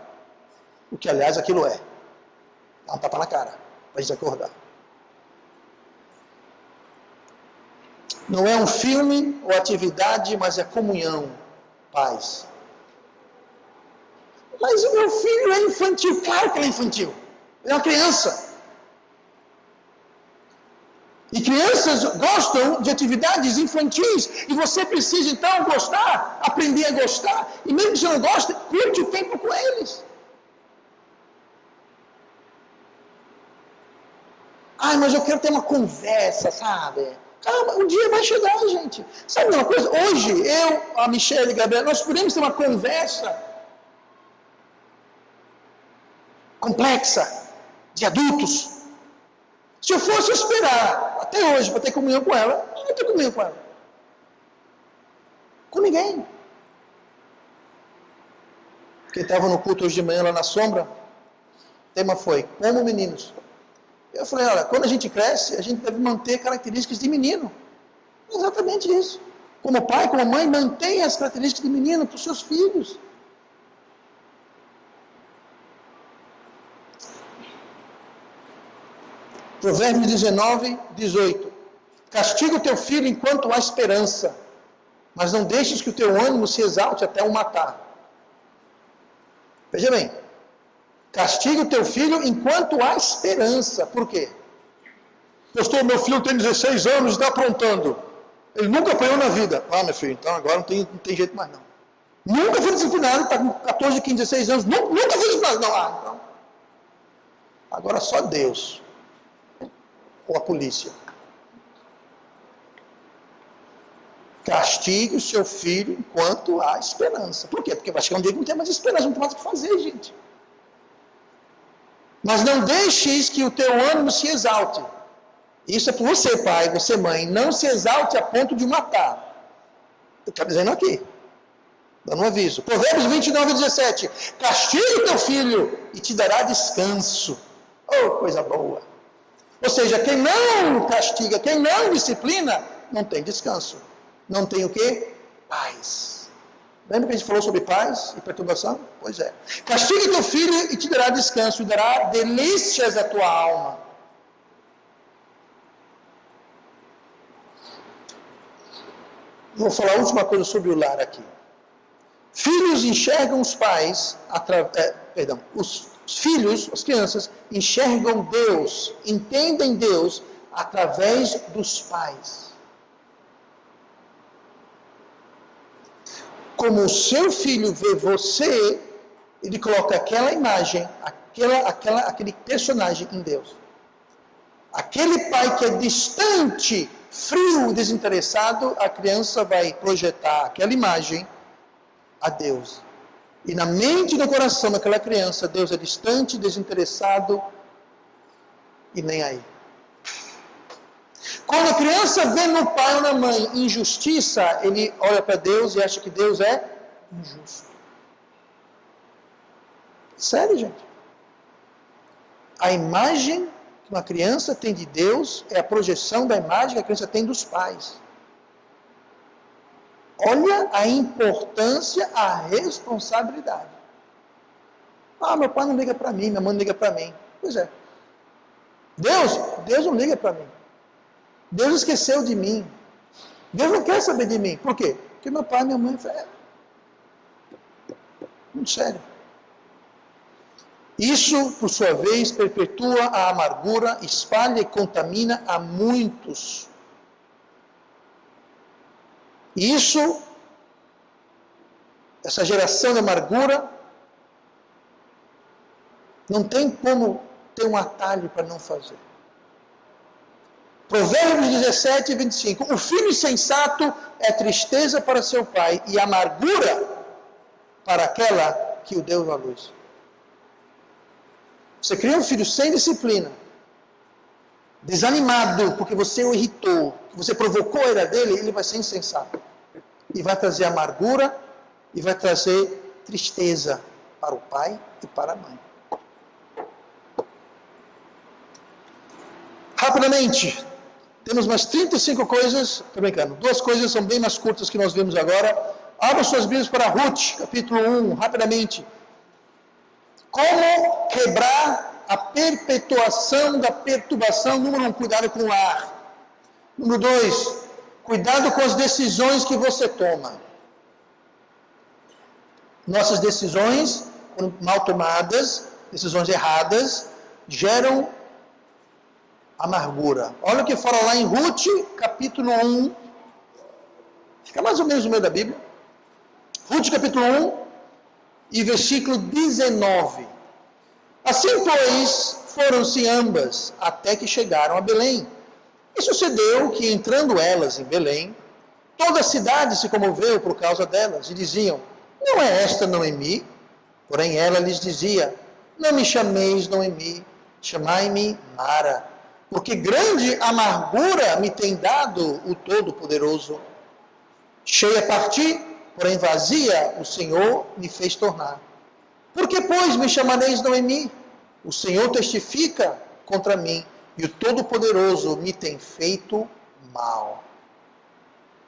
O que aliás aquilo é. Dá um tapa na cara, para a gente acordar. Não é um filme ou atividade, mas é comunhão, paz. Mas o meu filho é infantil, claro que ele é infantil. Ele é uma criança. E crianças gostam de atividades infantis. E você precisa então gostar, aprender a gostar. E mesmo que você não goste, curte o tempo com eles. Ai, mas eu quero ter uma conversa, sabe? Calma, um dia vai chegar, gente. Sabe uma coisa? Hoje, eu, a Michelle e a Gabriela, nós podemos ter uma conversa complexa, de adultos. Se eu fosse esperar até hoje para ter comunhão com ela, eu não tenho comunhão com ela. Com ninguém. Quem estava no culto hoje de manhã lá na sombra, o tema foi, como meninos. Eu falei, olha, quando a gente cresce, a gente deve manter características de menino. Exatamente isso. Como pai, como mãe, mantenha as características de menino para os seus filhos. Provérbios 19, 18. Castiga o teu filho enquanto há esperança, mas não deixes que o teu ânimo se exalte até o matar. Veja bem. Castiga o teu filho enquanto há esperança. Por quê? Pastor, meu filho tem 16 anos e está aprontando. Ele nunca apanhou na vida. Ah, meu filho, então agora não tem jeito mais não. Nunca foi disciplinado, está com 14, 15, 16 anos. Nunca foi disciplinado. Não, então. Agora só Deus. ou a polícia. Castigue o seu filho enquanto há esperança. Por quê? Porque vai chegar um dia que não tem mais esperança, não tem mais o que fazer, gente. Mas não deixes que o teu ânimo se exalte. Isso é para você, pai, você, mãe. Não se exalte a ponto de matar. Está dizendo aqui. Dando um aviso. Provérbios 29:17. Castigue o teu filho e te dará descanso. Oh, coisa boa. Ou seja, quem não castiga, quem não disciplina, não tem descanso. Não tem o quê? Paz. Lembra que a gente falou sobre paz e perturbação? Pois é. Castigue teu filho e te dará descanso, e dará delícias à tua alma. Vou falar a última coisa sobre o lar aqui. Filhos enxergam os pais, os filhos, as crianças, enxergam Deus, entendem Deus através dos pais. Como o seu filho vê você, ele coloca aquela imagem, aquele personagem em Deus. Aquele pai que é distante, frio, desinteressado, a criança vai projetar aquela imagem a Deus. E na mente e no coração daquela criança, Deus é distante, desinteressado e nem aí. Quando a criança vê no pai ou na mãe injustiça, ele olha para Deus e acha que Deus é injusto. Sério, gente? A imagem que uma criança tem de Deus é a projeção da imagem que a criança tem dos pais. Olha a importância, a responsabilidade. Ah, meu pai não liga para mim, minha mãe não liga para mim. Pois é. Deus não liga para mim. Deus esqueceu de mim. Deus não quer saber de mim. Por quê? Porque meu pai e minha mãe... Muito sério. Isso, por sua vez, perpetua a amargura, espalha e contamina a muitos. Isso, essa geração de amargura, não tem como ter um atalho para não fazer. Provérbios 17:25. O filho insensato é tristeza para seu pai e amargura para aquela que o deu à luz. Você cria um filho sem disciplina, desanimado porque você o irritou, você provocou a ira dele, ele vai ser insensato. E vai trazer amargura e vai trazer tristeza para o pai e para a mãe. Rapidamente, temos mais 35 coisas, estou brincando, 2 coisas são bem mais curtas que nós vimos agora. Abra suas Bíblias para Ruth, capítulo 1, rapidamente. Como quebrar a perpetuação da perturbação. Número 1, cuidado com o lar. Número 2, cuidado com as decisões que você toma. Nossas decisões, mal tomadas, decisões erradas, geram amargura. Olha o que fala lá em Ruth, capítulo 1. Fica mais ou menos no meio da Bíblia. Ruth, capítulo 1, e versículo 19. Assim, pois, foram-se ambas, até que chegaram a Belém. E sucedeu que, entrando elas em Belém, toda a cidade se comoveu por causa delas, e diziam, não é esta Noemi? Porém ela lhes dizia, não me chameis Noemi, chamai-me Mara, porque grande amargura me tem dado o Todo-Poderoso. Cheia parti, porém vazia o Senhor me fez tornar. Por que, pois, me chamareis Noemi? O Senhor testifica contra mim, e o Todo-Poderoso me tem feito mal.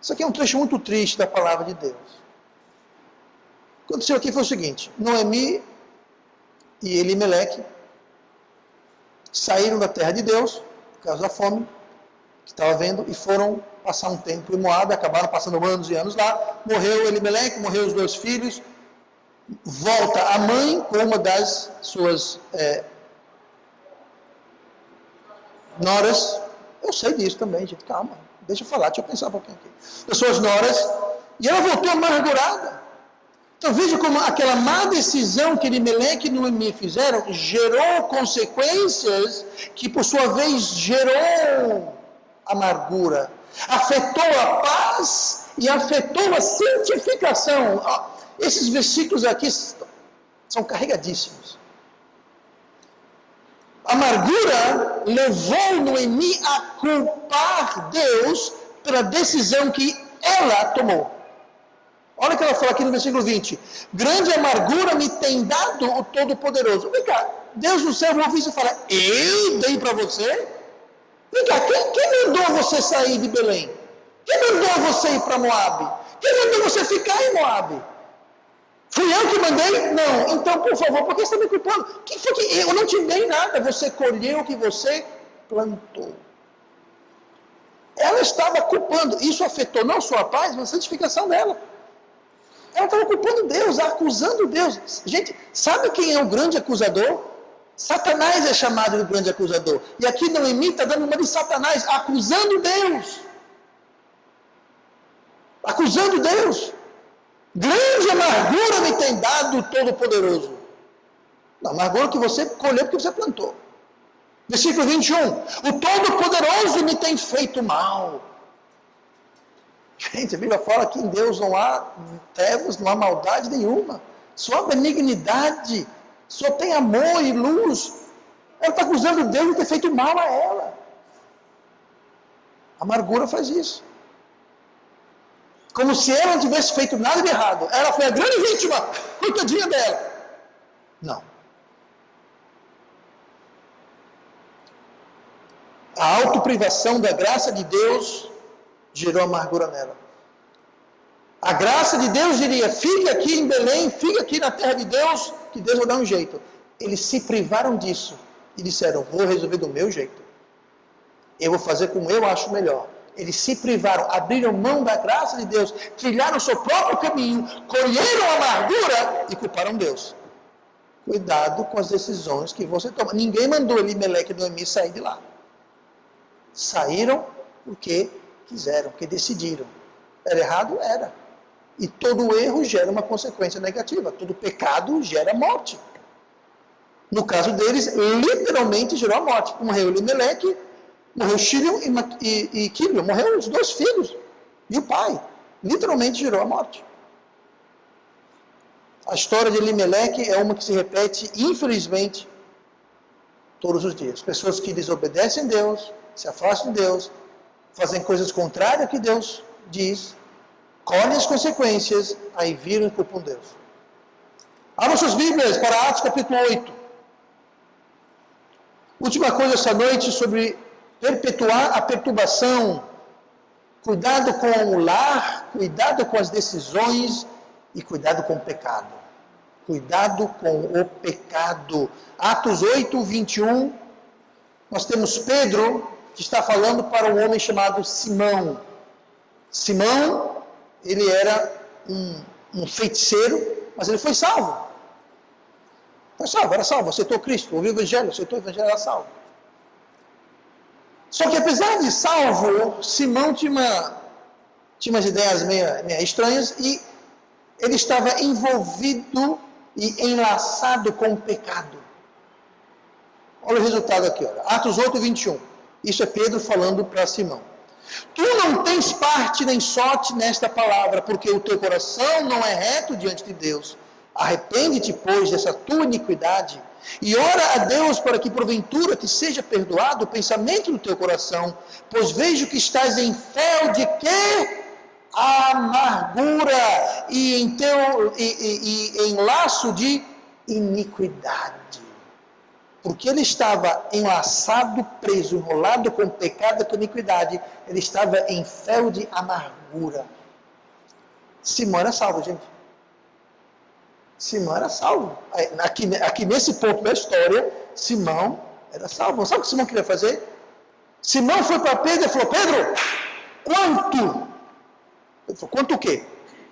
Isso aqui é um trecho muito triste da palavra de Deus. O que aconteceu aqui foi o seguinte, Noemi e Elimeleque saíram da terra de Deus, por causa da fome que estava havendo, e foram passar um tempo em Moabe, acabaram passando anos e anos lá. Morreu Elimeleque, morreu os 2 filhos, volta a mãe com uma das suas noras. Eu sei disso também, gente, calma, deixa eu falar, deixa eu pensar um pouquinho aqui. Das suas noras, e ela voltou amargurada. Então veja como aquela má decisão que Elimeleque e Noemi fizeram gerou consequências que por sua vez gerou amargura, afetou a paz e afetou a santificação. Esses versículos aqui são carregadíssimos. A amargura levou Noemi a culpar Deus pela decisão que ela tomou. Olha o que ela fala aqui no versículo 20. Grande amargura me tem dado o Todo-Poderoso. Vem cá, Deus no céu ouve isso e fala, eu dei para você? Vem cá, quem mandou você sair de Belém? Quem mandou você ir para Moabe? Quem mandou você ficar em Moabe? Fui eu que mandei? Não. Então, por favor, por que você está me culpando? Quem foi que eu não te dei nada? Você colheu o que você plantou. Ela estava culpando. Isso afetou não só a paz, mas a santificação dela. Ela estava culpando Deus, acusando Deus. Gente, sabe quem é o grande acusador? Satanás é chamado de grande acusador. E aqui Noemi está dando uma de Satanás, acusando Deus. Acusando Deus. Grande amargura me tem dado o Todo-Poderoso. A amargura que você colheu porque você plantou. Versículo 21. O Todo-Poderoso me tem feito mal. Gente, a Bíblia fala que em Deus não há trevas, não há maldade nenhuma. Só benignidade, só tem amor e luz. Ela está acusando Deus de ter feito mal a ela. A amargura faz isso. Como se ela não tivesse feito nada de errado. Ela foi a grande vítima, coitadinha dela. Não. A autoprivação da graça de Deus gerou amargura nela. A graça de Deus diria, fique aqui em Belém, fique aqui na terra de Deus, que Deus vai dar um jeito. Eles se privaram disso e disseram, vou resolver do meu jeito. Eu vou fazer como eu acho melhor. Eles se privaram, abriram mão da graça de Deus, trilharam o seu próprio caminho, colheram a amargura e culparam Deus. Cuidado com as decisões que você toma. Ninguém mandou Elimeleque e Noemi sair de lá. Saíram porque quiseram, porque decidiram. Era errado? Era. E todo erro gera uma consequência negativa. Todo pecado gera morte. No caso deles, literalmente gerou a morte. Morreu Elimeleque, morreu Shilion e Quilion. Morreram os dois filhos. E o pai. Literalmente gerou a morte. A história de Elimeleque é uma que se repete, infelizmente, todos os dias. Pessoas que desobedecem a Deus, se afastam de Deus, fazem coisas contrárias ao que Deus diz, colhem as consequências, aí viram e culpam Deus. Abram suas Bíblias para Atos capítulo 8. Última coisa essa noite sobre perpetuar a perturbação. Cuidado com o lar, cuidado com as decisões e cuidado com o pecado. Cuidado com o pecado. Atos 8, 21, nós temos Pedro, que está falando para um homem chamado Simão. Simão, ele era um feiticeiro, mas ele foi salvo. Foi salvo, era salvo, aceitou Cristo, ouviu o Evangelho, aceitou o Evangelho, era salvo. Só que apesar de salvo, Simão tinha umas ideias meio estranhas e ele estava envolvido e enlaçado com o pecado. Olha o resultado aqui, olha. Atos 8, 21. Isso é Pedro falando para Simão. Tu não tens parte nem sorte nesta palavra, porque o teu coração não é reto diante de Deus. Arrepende-te, pois, dessa tua iniquidade, e ora a Deus para que porventura te seja perdoado o pensamento do teu coração, pois vejo que estás em fel de quê? Amargura e em laço de iniquidade. Porque ele estava enlaçado, preso, enrolado com o pecado da iniquidade, ele estava em fel de amargura. Simão era salvo, gente. Simão era salvo. Aqui nesse ponto da história, Simão era salvo. Sabe o que Simão queria fazer? Simão foi para Pedro e falou, Pedro, quanto? Ele falou, quanto o quê?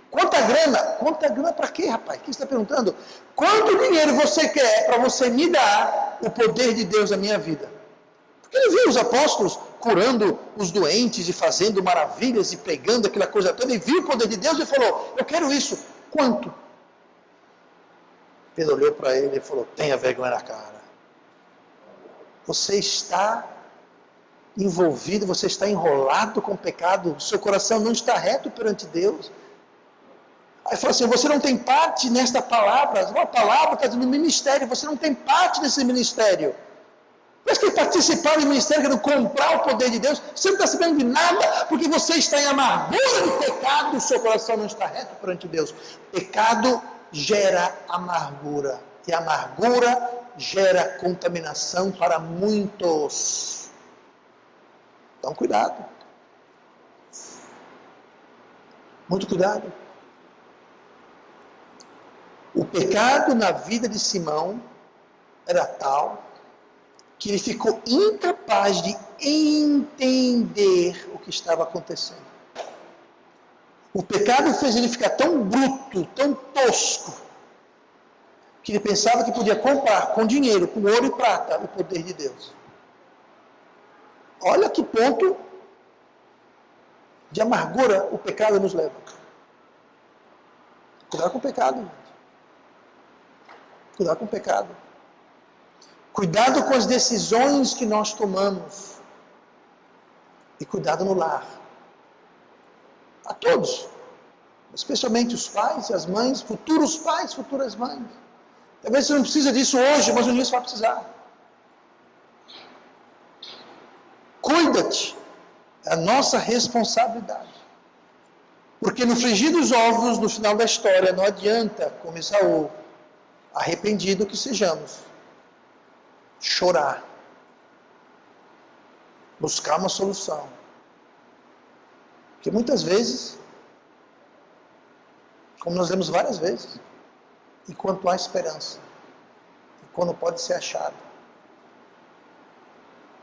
Quanta grana? Quanta grana para quê, rapaz? O que você está perguntando? Quanto dinheiro você quer para você me dar o poder de Deus na minha vida? Porque ele viu os apóstolos curando os doentes e fazendo maravilhas e pregando aquela coisa toda. Ele viu o poder de Deus e falou, eu quero isso. Quanto? Pedro olhou para ele e falou: tenha vergonha na cara. Você está envolvido, você está enrolado com o pecado, seu coração não está reto perante Deus. Aí falou assim: você não tem parte nesta palavra, uma palavra está no ministério, você não tem parte nesse ministério. Mas que participar do ministério, querendo comprar o poder de Deus, você não está sabendo de nada, porque você está em amargura de pecado, o seu coração não está reto perante Deus. Pecado gera amargura, e amargura gera contaminação para muitos. Então, cuidado. Muito cuidado. O pecado na vida de Simão era tal que ele ficou incapaz de entender o que estava acontecendo. O pecado fez ele ficar tão bruto, tão tosco, que ele pensava que podia comprar com dinheiro, com ouro e prata, o poder de Deus. Olha que ponto de amargura o pecado nos leva. Cuidado com o pecado, gente. Cuidado com o pecado. Cuidado com as decisões que nós tomamos. E cuidado no lar. A todos. Especialmente os pais e as mães, futuros pais, futuras mães. Talvez você não precisa disso hoje, mas um dia você vai precisar. Cuida-te. É a nossa responsabilidade. Porque no frigir dos ovos, no final da história, não adianta, como Esaú, arrependido que sejamos, chorar, buscar uma solução. Porque muitas vezes, como nós lemos várias vezes, enquanto há esperança, quando pode ser achado.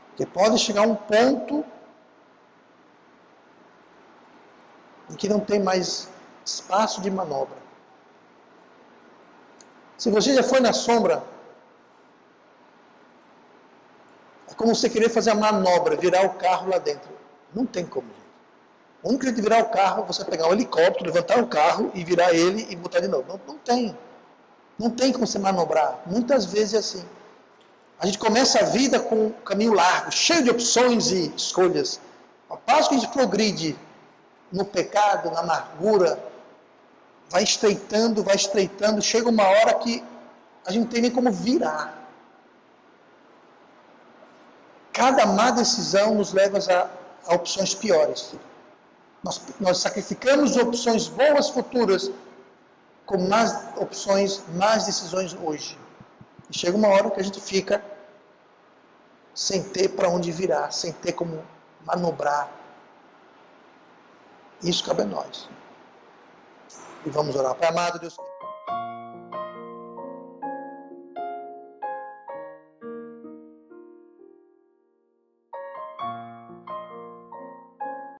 Porque pode chegar um ponto em que não tem mais espaço de manobra. Se você já foi na sombra, é como você querer fazer a manobra, virar o carro lá dentro. Não tem como, gente. O único jeito de virar o carro é você pegar um helicóptero, levantar o carro e virar ele e botar de novo. Não tem. Não tem como você manobrar. Muitas vezes é assim. A gente começa a vida com um caminho largo, cheio de opções e escolhas. Ao passo que a gente progride no pecado, na amargura, vai estreitando, chega uma hora que a gente não tem nem como virar. Cada má decisão nos leva a opções piores. Nós sacrificamos opções boas futuras com más decisões hoje. E chega uma hora que a gente fica sem ter para onde virar, sem ter como manobrar. Isso cabe a nós. E vamos orar. Pai amado, Deus.